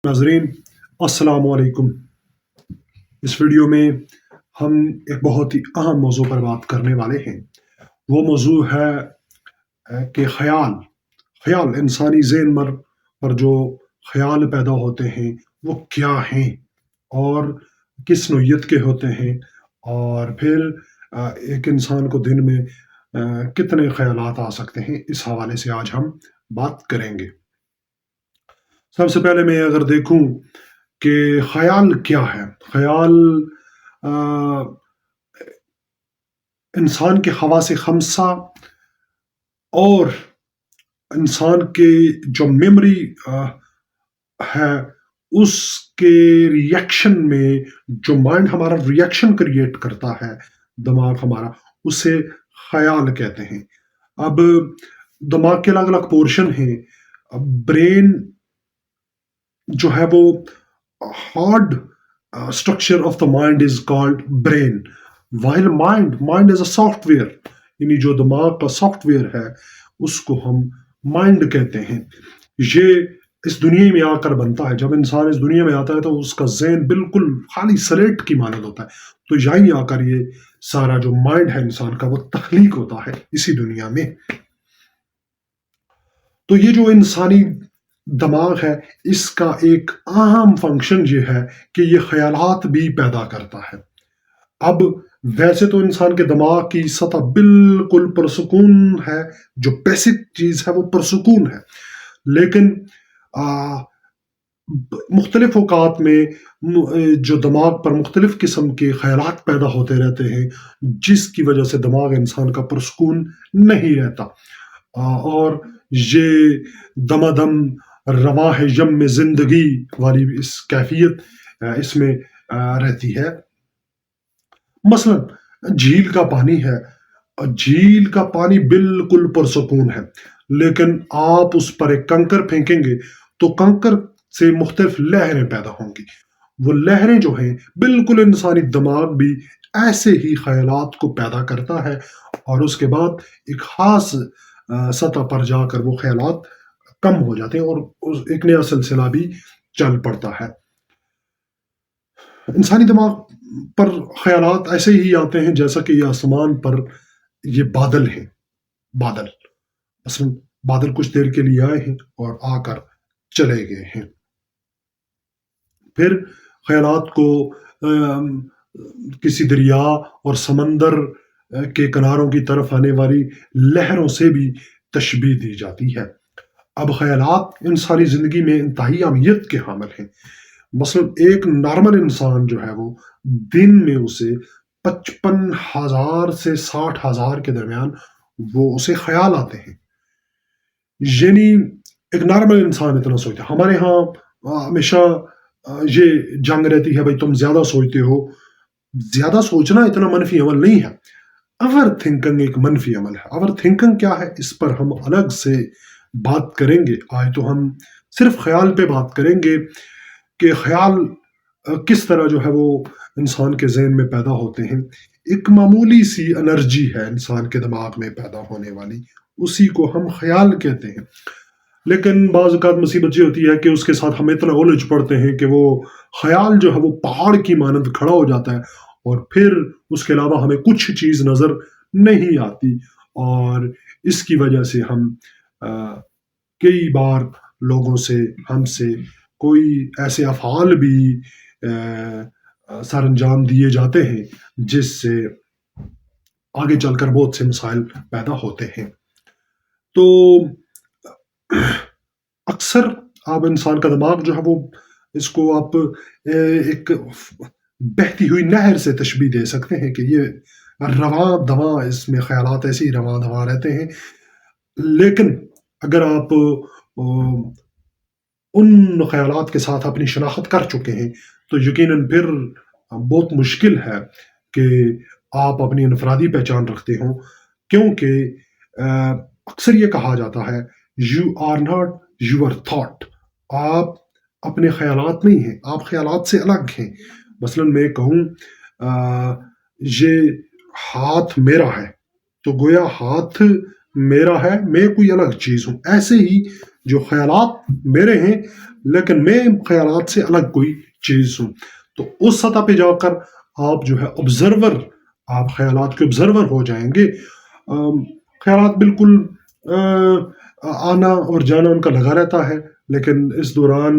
ناظرین السلام علیکم۔ اس ویڈیو میں ہم ایک بہت ہی اہم موضوع پر بات کرنے والے ہیں۔ وہ موضوع ہے کہ خیال انسانی ذہن پر جو خیال پیدا ہوتے ہیں وہ کیا ہیں اور کس نوعیت کے ہوتے ہیں، اور پھر ایک انسان کو دن میں کتنے خیالات آ سکتے ہیں۔ اس حوالے سے آج ہم بات کریں گے۔ سب سے پہلے میں اگر دیکھوں کہ خیال کیا ہے، خیال آ، انسان کے حواس خمسہ اور انسان کے جو میموری ہے اس کے ریئیکشن میں، جو مائنڈ ہمارا ریئیکشن کریٹ کرتا ہے، دماغ ہمارا، اسے خیال کہتے ہیں۔ اب دماغ کے الگ الگ پورشن ہیں۔ برین جو ہے وہ hard structure of the mind is called brain, while mind is a soft where, یعنی جو دماغ کا سافٹ ویئر ہے اس کو ہم مائنڈ کہتے ہیں۔ یہ اس دنیا میں آ کر بنتا ہے۔ جب انسان اس دنیا میں آتا ہے تو اس کا ذہن بالکل خالی سلیٹ کی مانند ہوتا ہے، تو یہیں آ کر یہ سارا جو مائنڈ ہے انسان کا وہ تخلیق ہوتا ہے اسی دنیا میں۔ تو یہ جو انسانی دماغ ہے اس کا ایک اہم فنکشن یہ ہے کہ یہ خیالات بھی پیدا کرتا ہے۔ اب ویسے تو انسان کے دماغ کی سطح بالکل پرسکون ہے، جو بیسک چیز ہے وہ پرسکون ہے، لیکن مختلف اوقات میں جو دماغ پر مختلف قسم کے خیالات پیدا ہوتے رہتے ہیں، جس کی وجہ سے دماغ انسان کا پرسکون نہیں رہتا، اور یہ دمادم رواں ہے یم میں زندگی والی اس کیفیت اس میں رہتی ہے۔ مثلا جھیل کا پانی ہے، جھیل کا پانی بالکل پرسکون ہے، لیکن آپ اس پر ایک کنکر پھینکیں گے تو کنکر سے مختلف لہریں پیدا ہوں گی۔ وہ لہریں جو ہیں بالکل انسانی دماغ بھی ایسے ہی خیالات کو پیدا کرتا ہے، اور اس کے بعد ایک خاص سطح پر جا کر وہ خیالات کم ہو جاتے ہیں اور ایک نیا سلسلہ بھی چل پڑتا ہے۔ انسانی دماغ پر خیالات ایسے ہی آتے ہیں جیسا کہ یہ آسمان پر یہ بادل ہیں۔ بادل اصل بادل کچھ دیر کے لیے آئے ہیں اور آ کر چلے گئے ہیں۔ پھر خیالات کو کسی دریا اور سمندر کے کناروں کی طرف آنے والی لہروں سے بھی تشبیہ دی جاتی ہے۔ اب خیالات انسانی زندگی میں انتہائی اہمیت کے حامل ہیں۔ مثلا ایک نارمل انسان جو ہے وہ دن میں اسے 55,000 سے 60,000 کے درمیان وہ اسے خیال آتے ہیں، یعنی ایک نارمل انسان اتنا سوچتا ہے۔ ہمارے ہاں ہمیشہ یہ جنگ رہتی ہے، بھائی تم زیادہ سوچتے ہو۔ زیادہ سوچنا اتنا منفی عمل نہیں ہے، اوور تھنکنگ ایک منفی عمل ہے۔ اوور تھنکنگ کیا ہے اس پر ہم الگ سے بات کریں گے۔ آج تو ہم صرف خیال پہ بات کریں گے کہ خیال کس طرح جو ہے وہ انسان کے ذہن میں پیدا ہوتے ہیں۔ ایک معمولی سی انرجی ہے انسان کے دماغ میں پیدا ہونے والی، اسی کو ہم خیال کہتے ہیں۔ لیکن بعض اوقات مصیبت یہ ہوتی ہے کہ اس کے ساتھ ہم اتنا الجھ پڑتے ہیں کہ وہ خیال جو ہے وہ پہاڑ کی مانند کھڑا ہو جاتا ہے، اور پھر اس کے علاوہ ہمیں کچھ چیز نظر نہیں آتی، اور اس کی وجہ سے ہم کئی بار لوگوں سے، ہم سے کوئی ایسے افعال بھی سر انجام دیے جاتے ہیں جس سے آگے چل کر بہت سے مسائل پیدا ہوتے ہیں۔ تو اکثر آپ انسان کا دماغ جو ہے وہ اس کو آپ ایک بہتی ہوئی نہر سے تشبیہ دے سکتے ہیں کہ یہ رواں دواں اس میں خیالات ایسے ہی رواں دواں رہتے ہیں۔ لیکن اگر آپ ان خیالات کے ساتھ اپنی شناخت کر چکے ہیں تو یقیناً پھر بہت مشکل ہے کہ آپ اپنی انفرادی پہچان رکھتے ہوں، کیونکہ اکثر یہ کہا جاتا ہے you are not your thought, آپ اپنے خیالات نہیں ہیں، آپ خیالات سے الگ ہیں۔ مثلا میں کہوں یہ ہاتھ میرا ہے تو گویا ہاتھ میرا ہے، میں کوئی الگ چیز ہوں۔ ایسے ہی جو خیالات میرے ہیں لیکن میں خیالات سے الگ کوئی چیز ہوں. تو اس سطح پہ جا کر آپ جو ہے آبزرور، آپ خیالات کے آبزرور ہو جائیں گے. خیالات بالکل آنا اور جانا ان کا لگا رہتا ہے، لیکن اس دوران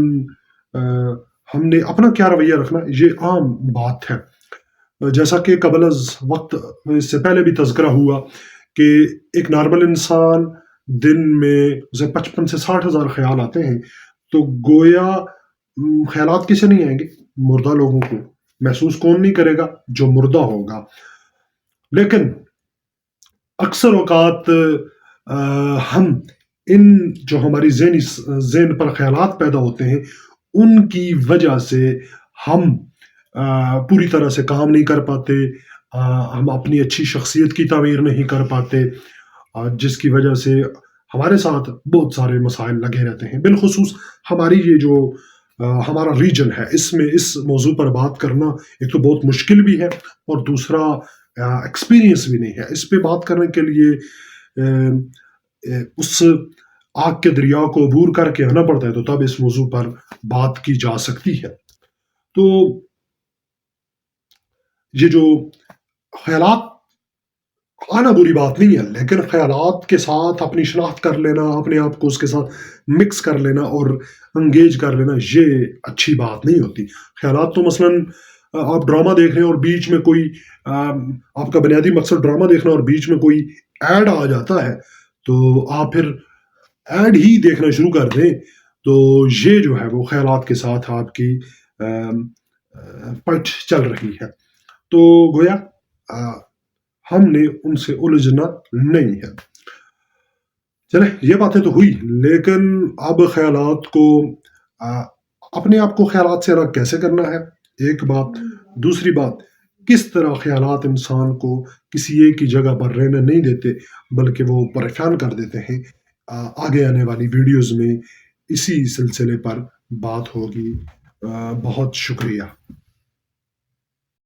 ہم نے اپنا کیا رویہ رکھنا یہ عام بات ہے. جیسا کہ قبل از وقت اس سے پہلے بھی تذکرہ ہوا کہ ایک نارمل انسان دن میں اسے 55 سے 60 ہزار خیال آتے ہیں. تو گویا خیالات کسے نہیں آئیں گے؟ مردہ لوگوں کو. محسوس کون نہیں کرے گا؟ جو مردہ ہوگا. لیکن اکثر اوقات ہم ان جو ہماری ذہن پر خیالات پیدا ہوتے ہیں ان کی وجہ سے ہم پوری طرح سے کام نہیں کر پاتے. ہم اپنی اچھی شخصیت کی تعمیر نہیں کر پاتے، جس کی وجہ سے ہمارے ساتھ بہت سارے مسائل لگے رہتے ہیں. بالخصوص ہماری یہ جو ہمارا ریجن ہے، اس میں اس موضوع پر بات کرنا ایک تو بہت مشکل بھی ہے، اور دوسرا ایکسپیرینس بھی نہیں ہے. اس پہ بات کرنے کے لیے اس آگ کے دریا کو عبور کر کے آنا پڑتا ہے، تو تب اس موضوع پر بات کی جا سکتی ہے. تو یہ جو خیالات آنا بری بات نہیں ہے، لیکن خیالات کے ساتھ اپنی شناخت کر لینا، اپنے آپ کو اس کے ساتھ مکس کر لینا اور انگیج کر لینا، یہ اچھی بات نہیں ہوتی. خیالات تو مثلاً آپ ڈرامہ دیکھ رہے ہیں اور بیچ میں کوئی آپ کا بنیادی مقصد ڈرامہ دیکھنا اور بیچ میں کوئی ایڈ آ جاتا ہے تو آپ پھر ایڈ ہی دیکھنا شروع کر دیں، تو یہ جو ہے وہ خیالات کے ساتھ آپ کی پٹ چل رہی ہے. تو گویا ہم نے ان سے الجھنا نہیں ہے. چلے یہ باتیں تو ہوئی، لیکن اب خیالات کو اپنے آپ کو خیالات سے الگ کیسے کرنا ہے، ایک بات. دوسری بات، کس طرح خیالات انسان کو کسی ایک ہی جگہ پر رہنے نہیں دیتے بلکہ وہ پریشان کر دیتے ہیں. آگے آنے والی ویڈیوز میں اسی سلسلے پر بات ہوگی. بہت شکریہ.